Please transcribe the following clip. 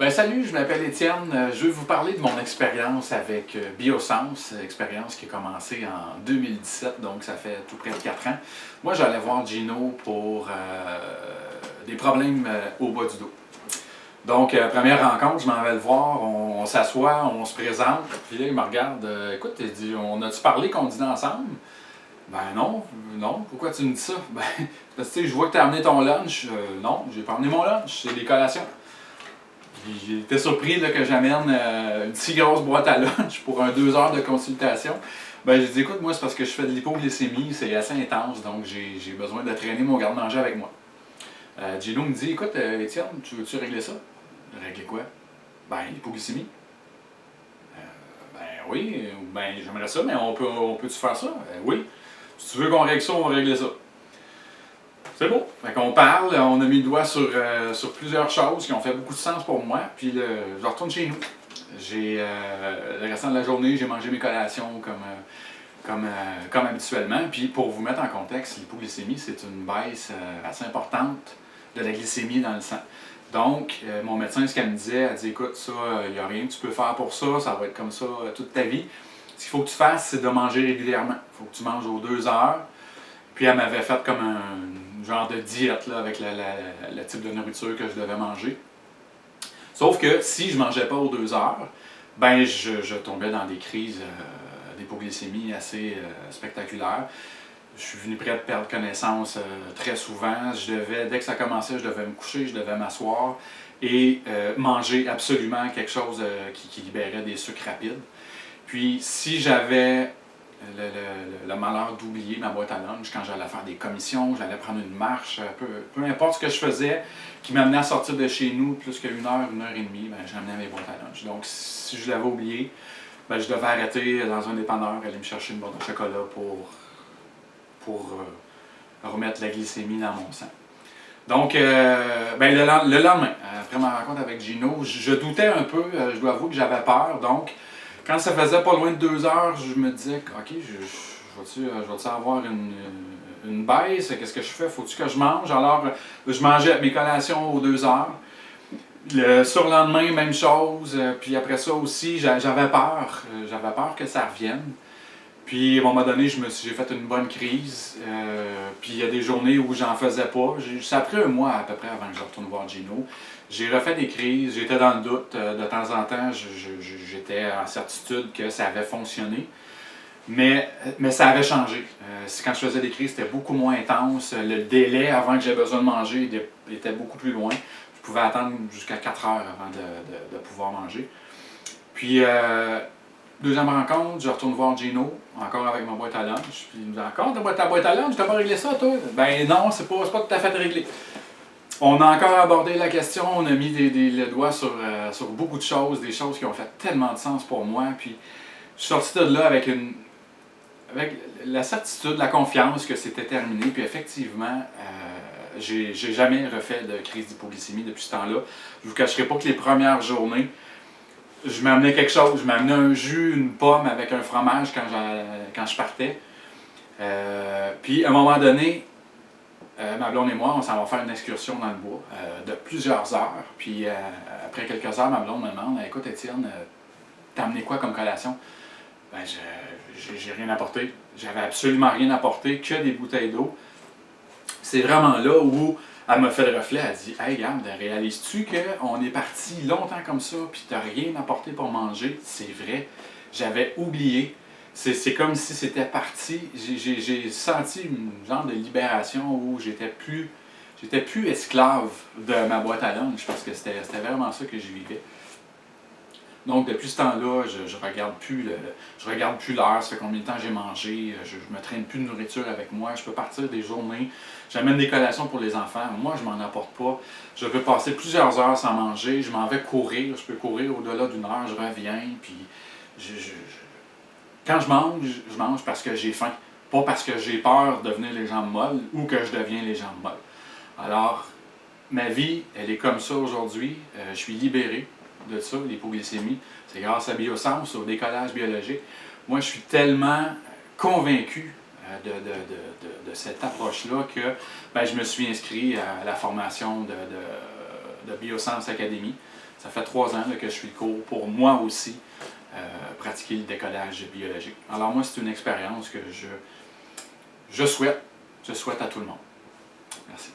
Salut, je m'appelle Étienne. Je vais vous parler de mon expérience avec Biosense, expérience qui a commencé en 2017, donc ça fait tout près de 4 ans. Moi, j'allais voir Gino pour des problèmes au bas du dos. Donc, première rencontre, je m'en vais le voir, on s'assoit, on se présente, puis là, il me regarde. Écoute, il dit, on a-tu parlé qu'on dînait ensemble? Ben non, non, pourquoi tu me dis ça? Ben, parce que tu sais, je vois que tu as amené ton lunch. Non, j'ai pas amené mon lunch, c'est des collations. J'ai été surpris là, que j'amène une si grosse boîte à lunch pour 2 heures de consultation. J'ai dit, écoute, moi, c'est parce que je fais de l'hypoglycémie, c'est assez intense, donc j'ai besoin de traîner mon garde-manger avec moi. Gino me dit, écoute, Étienne, tu veux-tu régler ça? Régler quoi? L'hypoglycémie. Oui, j'aimerais ça, mais on peut-tu faire ça? Oui. Si tu veux qu'on règle ça, on va régler ça. C'est beau. Fait qu'on parle, on a mis le doigt sur plusieurs choses qui ont fait beaucoup de sens pour moi. Puis je retourne chez nous. Le restant de la journée, j'ai mangé mes collations comme habituellement. Puis pour vous mettre en contexte, l'hypoglycémie, c'est une baisse assez importante de la glycémie dans le sang. Donc, mon médecin, ce qu'elle me disait, elle dit, écoute, ça, il n'y a rien que tu peux faire pour ça, ça va être comme ça toute ta vie. Ce qu'il faut que tu fasses, c'est de manger régulièrement. Il faut que tu manges aux 2 heures. Puis elle m'avait fait comme un genre de diète là, avec le type de nourriture que je devais manger. Sauf que si je ne mangeais pas aux 2 heures, je tombais dans des crises d'hypoglycémie assez spectaculaires. Je suis venu près de perdre connaissance très souvent. Dès que ça commençait, je devais me coucher, je devais m'asseoir et manger absolument quelque chose qui libérait des sucres rapides. Puis si j'avais le malheur d'oublier ma boîte à lunch quand j'allais faire des commissions, j'allais prendre une marche, peu importe ce que je faisais, qui m'amenait à sortir de chez nous plus qu'une heure, 1 heure et demie, j'amenais mes boîtes à lunch. Donc si je l'avais oublié, je devais arrêter dans un dépanneur, aller me chercher une boîte de chocolat pour remettre la glycémie dans mon sang. Donc, le lendemain, après ma rencontre avec Gino, je doutais un peu, je dois avouer que j'avais peur. Donc, quand ça faisait pas loin de 2 heures, je me disais, OK, je vais-tu avoir une baisse? Qu'est-ce que je fais? Faut-tu que je mange? Alors, je mangeais mes collations aux 2 heures. Le surlendemain, même chose. Puis après ça aussi, j'avais peur. J'avais peur que ça revienne. Puis à un moment donné, j'ai fait une bonne crise. Puis il y a des journées où j'en faisais pas. Ça a pris un mois à peu près avant que je retourne voir Gino. J'ai refait des crises, j'étais dans le doute. De temps en temps, j'étais en certitude que ça avait fonctionné. Mais ça avait changé. Quand je faisais des crises, c'était beaucoup moins intense. Le délai avant que j'aie besoin de manger était beaucoup plus loin. Je pouvais attendre jusqu'à 4 heures avant de pouvoir manger. Puis, deuxième rencontre, je retourne voir Gino, encore avec ma boîte à lunch. Puis il me dit, encore ta boîte à lunch, t'as pas réglé ça, toi? Ben non, c'est pas tout à fait réglé. On a encore abordé la question, on a mis le doigt sur beaucoup de choses, des choses qui ont fait tellement de sens pour moi. Puis je suis sorti de là avec la certitude, la confiance que c'était terminé. Puis effectivement, j'ai jamais refait de crise d'hypoglycémie depuis ce temps-là. Je vous cacherai pas que les premières journées, je m'amenais quelque chose, je m'amenais un jus, une pomme avec un fromage quand je partais. Puis à un moment donné, ma blonde et moi, on s'en va faire une excursion dans le bois de plusieurs heures. Puis après quelques heures, ma blonde me demande, écoute Étienne, t'as amené quoi comme collation? J'ai rien apporté. J'avais absolument rien apporté, que des bouteilles d'eau. C'est vraiment là où elle m'a fait le reflet, elle dit, hey, regarde, réalises-tu qu'on est parti longtemps comme ça, puis t'as rien apporté pour manger? C'est vrai, j'avais oublié. C'est comme si c'était parti. J'ai senti une genre de libération où j'étais plus esclave de ma boîte à lunch, parce que c'était vraiment ça que je vivais. Donc, depuis ce temps-là, je regarde plus l'heure, ça fait combien de temps j'ai mangé, je me traîne plus de nourriture avec moi, je peux partir des journées, j'amène des collations pour les enfants, moi je m'en apporte pas, je peux passer plusieurs heures sans manger, je m'en vais courir, je peux courir au-delà d'une heure, je reviens, puis quand je mange parce que j'ai faim, pas parce que j'ai peur de devenir les jambes molles ou que je deviens les jambes molles. Alors, ma vie, elle est comme ça aujourd'hui, je suis libéré de ça, l'hypoglycémie. C'est grâce à Biosense, au décollage biologique. Moi, je suis tellement convaincu de cette approche-là que je me suis inscrit à la formation de Biosciences Academy. Ça fait 3 ans là, que je suis le cours pour moi aussi pratiquer le décollage biologique. Alors moi, c'est une expérience que je souhaite à tout le monde. Merci.